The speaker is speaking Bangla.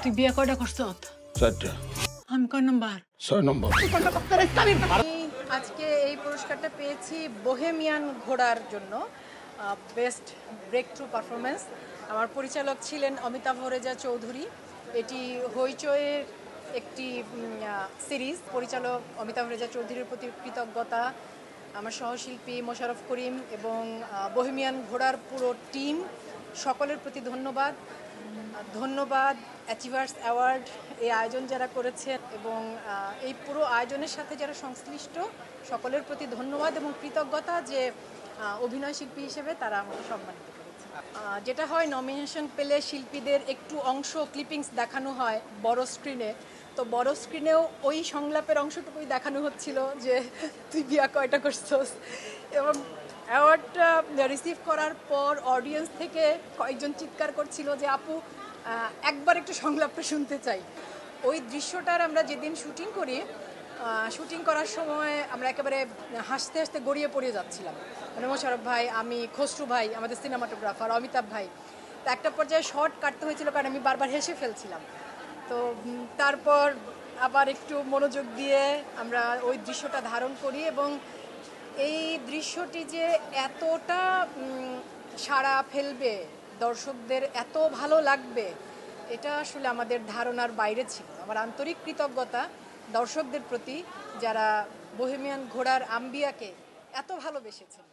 তুই বিয়ে কয়টা করছ? 4টা। আমি কয় নাম্বার? 6 নম্বর। আজকে এই পুরস্কারটা পেয়েছি বোহেমিয়ান ঘোড়ার জন্য, বেস্ট ব্রেক থ্রু পারফরমেন্স। আমার পরিচালক ছিলেন অমিতাভ রেজা চৌধুরী। এটি হইচইয়ের একটি সিরিজ। পরিচালক অমিতাভ রেজা চৌধুরীর প্রতি কৃতজ্ঞতা, আমার সহশিল্পী মোশাররফ করিম এবং বোহেমিয়ান ঘোড়ার পুরো টিম, সকলের প্রতি ধন্যবাদ। ধন্যবাদ অ্যাচিভার্স অ্যাওয়ার্ড, এই আয়োজন যারা করেছেন এবং এই পুরো আয়োজনের সাথে যারা সংশ্লিষ্ট, সকলের প্রতি ধন্যবাদ এবং কৃতজ্ঞতা যে অভিনয় শিল্পী হিসেবে তারা আমাকে সম্মানিত করেছে। যেটা হয়, নমিনেশন পেলে শিল্পীদের একটু অংশ ক্লিপিংস দেখানো হয় বড় স্ক্রিনে, তো বড় স্ক্রিনেও ওই সংলাপের অংশটুকুই দেখানো হচ্ছিল যে তুই বিয়া কয়টা করছস। এবং অ্যাওয়ার্ডটা রিসিভ করার পর অডিয়েন্স থেকে কয়েকজন চিৎকার করছিল যে আপু একবার একটু সংলাপটা শুনতে চাই। ওই দৃশ্যটার আমরা যেদিন শুটিং করি, শুটিং করার সময় আমরা একেবারে হাসতে হাসতে গড়িয়ে পড়ে যাচ্ছিলাম, মানে মোশাররফ ভাই, আমি, খসরু ভাই, আমাদের সিনেমাটোগ্রাফার অমিতাভ ভাই। তো একটা পর্যায়ে শর্ট কাটতে হয়েছিল কারণ আমি বারবার হেসে ফেলছিলাম। তো তারপর আবার একটু মনোযোগ দিয়ে আমরা ওই দৃশ্যটা ধারণ করি এবং এই দৃশ্যটি যে এতটা সাড়া ফেলবে, দর্শকদের এত ভালো লাগবে, এটা আসলে আমাদের ধারণার বাইরে ছিল। আমার আন্তরিক কৃতজ্ঞতা দর্শকদের প্রতি যারা বোহেমিয়ান ঘোড়ার আম্বিয়াকে এত ভালোবেসেছেন।